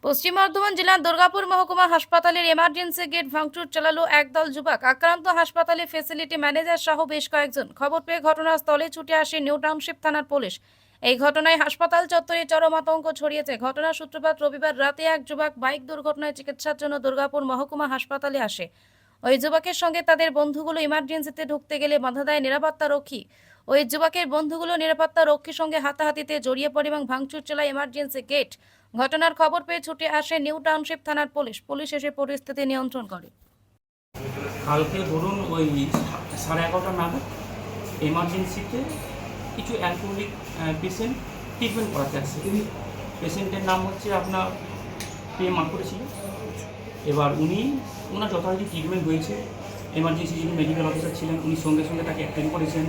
পশ্চিম বর্ধমান জেলার দুর্গাপুর মহকুমা হাসপাতালের এমার্জেন্সি গেট ভাঙচুর চালালো একদল যুবক। আক্রান্ত হাসপাতালে ফেসিলিটি ম্যানেজার সহ বেশ কয়েকজন। খবর পেয়ে ঘটনাস্থলে ছুটে আসে নিউ টাউনশিপ থানার পুলিশ। এই ঘটনায় হাসপাতাল চত্বরে চরম আতঙ্ক ছড়িয়েছে। ঘটনার সূত্রপাত রবিবার রাতে এক যুবক বাইক দুর্ঘটনায় চিকিৎসার জন্য দুর্গাপুর মহকুমা হাসপাতালে আসে। ওই যুবকের সঙ্গে তাদের বন্ধুগুলো ইমার্জেন্সিতে ঢুকতে গেলে বাধা দেয় নিরাপত্তা রক্ষী। ওই যুবকের বন্ধুগুলো নিরাপত্তা রক্ষীর সঙ্গে হাতাহাতিতে জড়িয়ে পড়ে এবং ভাঙচুর চালায় এমার্জেন্সি গেট। ঘটনার খবর পেয়ে ছুটে আসে নিউ টাউনশিপ থানার পুলিশ। পুলিশ এসে পরিস্থিতি নিয়ন্ত্রণ করে। কালকে ধরুন ওই 11:30 নাগাদ এমার্জেন্সিতে কিছু অ্যালকোহলিক পেশেন্ট ট্রিটমেন্ট করাতে আসছে। পেশেন্টের নাম হচ্ছে আপনার মা করেছিল। এবার ওনার যথারীতি ট্রিটমেন্ট হয়েছে। এমার্জেন্সি যিনি মেডিকেল অফিসার ছিলেন উনি সঙ্গে সঙ্গে তাকে অ্যাটেন্ড করেছেন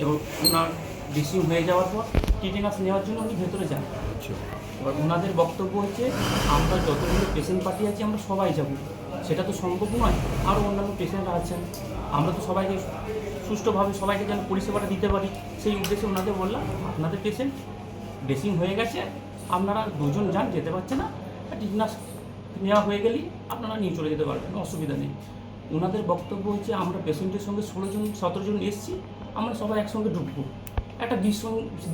এবং ওনার ড্রেসিং হয়ে যাওয়ার পর টিটেনাস নেওয়ার জন্য উনি ভেতরে যান। এবার ওনাদের বক্তব্য হচ্ছে আমরা যতগুলো পেশেন্ট পার্টি আছি আমরা সবাই যাব, সেটা তো সম্ভব নয়, আরও অন্যান্য পেশেন্টরা আছেন, আমরা তো সবাইকে সুষ্ঠুভাবে সবাইকে যেন পরিষেবাটা দিতে পারি সেই উদ্দেশ্যে ওনাদের বললাম আপনাদের পেশেন্ট ড্রেসিং হয়ে গেছে, আপনারা দুজন যান, যেতে পারছে না, টিটেনাস নেওয়া হয়ে গেলেই আপনারা নিয়ে চলে যেতে পারবেন, অসুবিধা নেই। ওনাদের বক্তব্য হচ্ছে আমরা পেশেন্টের সঙ্গে 16-17 জন এসেছি, আমরা সবাই একসঙ্গে ঢুকবো। একটা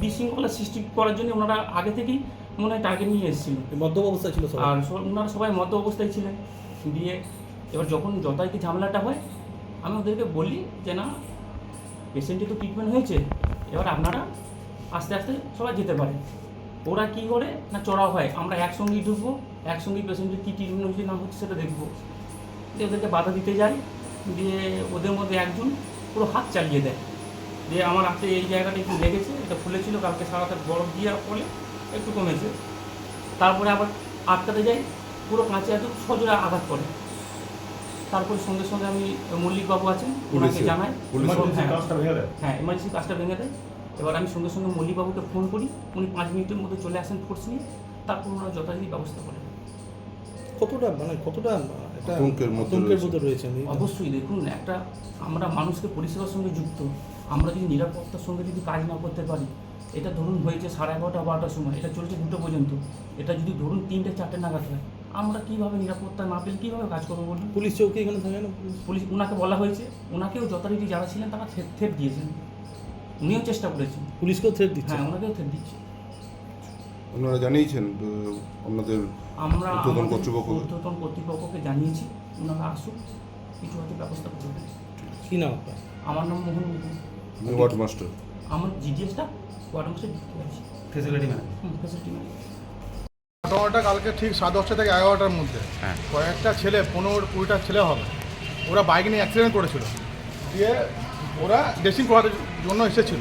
বিশৃঙ্খলা সৃষ্টি করার জন্য ওনারা আগে থেকেই মনে হয় টার্গেট নিয়ে এসেছিল। মদ্য অবস্থায় ছিল আর ওনারা সবাই মদ্য অবস্থায় ছিলেন। দিয়ে এবার যখন যথারীতি ঝামেলাটা হয় আমি ওদেরকে বলি যে না, পেশেন্টের তো ট্রিটমেন্ট হয়েছে, এবার আপনারা আস্তে আস্তে সবাই যেতে পারে। ওরা কী করে না চড়াও হয়, আমরা একসঙ্গেই ঢুকবো, একসঙ্গেই পেশেন্টের কী ট্রিটমেন্ট হচ্ছে না হচ্ছে সেটা দেখবো। দিয়ে ওদেরকে বাধা দিতে যাই, দিয়ে ওদের মধ্যে একজন পুরো হাত চালিয়ে দেয়। দিয়ে আমার হাতে এই জায়গাটা একটু লেগেছে, এটা ফুলেছিল, কালকে সারাটা বরফ দিয়ে পড়লে একটু কমেছে। তারপরে আবার আটকাতে যাই, পুরো কাঁচে একদম সজোরে আঘাত করে। তারপরে সঙ্গে সঙ্গে আমি মল্লিকবাবু আছেন ওনাকে জানাই, হ্যাঁ এমার্জেন্সি কাজটা ভেঙে দেয়। এবার আমি সঙ্গে সঙ্গে মল্লিকবাবুকে ফোন করি, উনি 5 মিনিটের মধ্যে চলে আসেন ফোর্স নিয়ে, তারপর ওনারা যথারীতি ব্যবস্থা করেন। কতটা একটা আতঙ্কের মধ্যে রয়েছে? অবশ্যই দেখুন, একটা আমরা মানুষকে পরিষেবার সঙ্গে যুক্ত, আমরা যদি নিরাপত্তার সঙ্গে যদি কাজ না করতে পারি, এটা ধরুন হয়েছে 11:30-12টার সময়, এটা চলছে 2টো পর্যন্ত, এটা যদি ধরুন 3টে-4টে নাগাদ হয়, আমরা কীভাবে নিরাপত্তা না পেলে কীভাবে কাজ করবো বলুন? পুলিশ চৌকি এখানে থাকে না? পুলিশ ওনাকে বলা হয়েছে, ওনাকেও যথারীতি যারা ছিলেন তারা থ্রেট দিয়েছেন, উনিও চেষ্টা করেছেন। পুলিশকেও থ্রেট দিচ্ছে? হ্যাঁ, ওনাকেও থ্রেট দিচ্ছে। আপনারা জানিয়েছেন আপনাদের আমরা ঊর্ধ্বতন কর্তৃপক্ষকে জানিয়েছি, ওনারা আসুক, কিছু হয়তো ব্যবস্থা করবে। কী নাম আপনার? আমার নাম মোহন মুর্মু। আমি ওয়ার্ড মাস্টার। আমার জিডিএসটা ওয়ার্ড মাস্টার ঢুকতে আছে, ফেসিলিটি ম্যানেজার। Facility manager. ঘটনাটা কালকে ঠিক 10:30 থেকে 11টার মধ্যে কয়েকটা ছেলে, 15-20টা ছেলে হবে, ওরা বাইক নিয়ে অ্যাক্সিডেন্ট করেছিল। দিয়ে ওরা ড্রেসিং করার জন্য এসেছিল।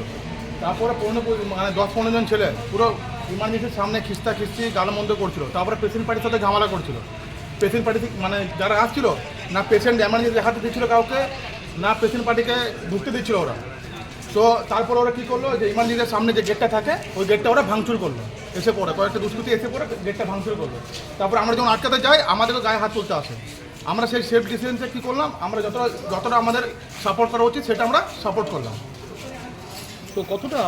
তারপরে 10-15 জন ছেলে পুরো ইমার্জেন্সির সামনে খিস্তি গালমন্দ করছিল। তারপরে পেশেন্ট পার্টির সাথে ঝামেলা করছিল। পেশেন্ট পার্টি যারা আসছিল না পেশেন্ট এমার্জেন্সি দেখাতে দিচ্ছিল কাউকে, না পেশেন্ট পার্টিকে ঢুকতে দিচ্ছিল ওরা। তো তারপরে ওরা কী করলো, যে ইমার্জেন্সির সামনে যে গেটটা থাকে ওই গেটটা ওরা ভাঙচুর করলো। এসে পড়ে কয়েকটা দুষ্কৃতী এসে পড়ে গেটটা ভাঙচুর করলো। তারপরে আমরা যখন আটকাতে যাই আমাদেরকে গায়ে হাত তুলতে আসে। আমরা সেই সেফ ডিসিশনসে কী করলাম, আমরা যতটা আমাদের সাপোর্ট করা উচিত সেটা আমরা সাপোর্ট করলাম। তো কতটা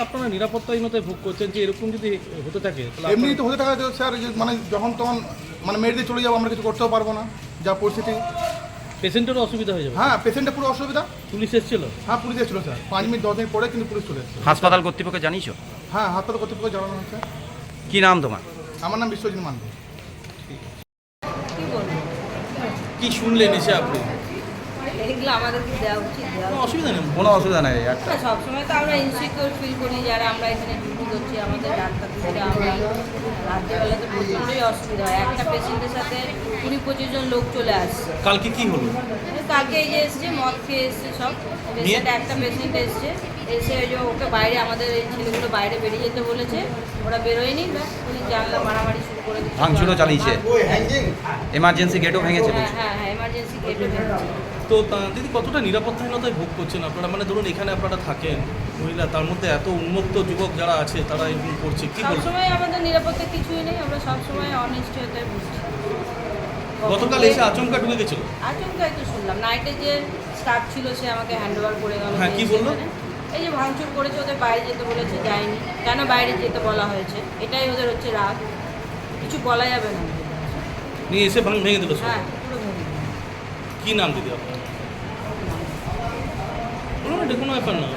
আপনারা নিরাপত্তাহীনতায় ভোগ করছেন যে এরকম যদি হতে থাকে? এমনি তো হতে থাকে স্যার, যে যখন তখন মেরে দিয়ে চলে যাবো, আমরা কিছু করতেও পারবো না, যা পরিস্থিতি। পেশেন্টেরও অসুবিধা হয়ে যাবে। হ্যাঁ, পেশেন্টের পুরো অসুবিধা। পুলিশ এসেছিল? হ্যাঁ, পুলিশ এসেছিল স্যার, 5 মিনিট 10 মিনিট পরে কিন্তু পুলিশ চলে এসেছে। হাসপাতাল কর্তৃপক্ষকে জানিয়েছো? হ্যাঁ, হাসপাতাল কর্তৃপক্ষ জানানো হচ্ছে। কি নাম তোমার? আমার নাম বিশ্বজিৎ মান্ডি। কি শুনলেন এসে আপনি? এগুলো আমাদেরকে দেওয়া উচিত, কোনো অসুবিধা নেই। কোনো অসুবিধা নেই। না, সবসময় তো আমরা ইনসিকিউর ফিল করি যারা আমরা এখানে ডিউটি করছি, আমাদের ডাক্তার থেকে আমরা রাত্রেবেলাতে প্রচণ্ডই অসুবিধা হয়। একটা পেশেন্টের সাথে 20-25 জন লোক চলে আসছে। কালকে কি হলো? কালকে এই যে এসছে, মদ খেয়ে এসছে সব পেশেন্ট। একটা পেশেন্ট এসছে, এসে ওই যে ওকে বাইরে, আমাদের এই ছেলেগুলো বাইরে বেরিয়ে যেতে বলেছে, ওরা বেরোয়নি, ওই জানলা মারামারি শুরু করে দিচ্ছে, ভাঙচুরও চালিয়েছে, এমার্জেন্সি গেটও ভেঙেছে। হ্যাঁ, এমার্জেন্সি গেটও ভেঙেছে। তো দিদি কতটা নিরাপত্তাহীনতায় ভোগ করছেন আপনারা? মানে ধরুন এখানে আপনারা থাকেন মহিলা, তার মধ্যে এত উন্মুক্ত যুবক যারা আছে তারা এরকম করছে, কি বলছেন? সবসময় আমাদের নিরাপত্তা কিছুই নেই, আমরা সবসময় অনিশ্চয়তায় বুঝছি। গতকাল এসে আচমকা ঢুকে গেছিল? আচমকাই তো শুনলাম, নাইটে যে স্টাফ ছিল সে আমাকে হ্যান্ড ওভার করে গেল। হ্যাঁ, কি বললো? এই যে ভাঙচুর করেছে, ওদের বাইরে যেতে বলেছে, যায়নি। কেন বাইরে যেতে বলা হয়েছে, এটাই ওদের হচ্ছে রাগ। কিছু বলা যাবে না। নিয়ে এসে ভেঙে দিল সব। হ্যাঁ পুরো ভেঙে দিল। কি নাম দিদি আপনার? বলুন, এটা কোনো ব্যাপার না।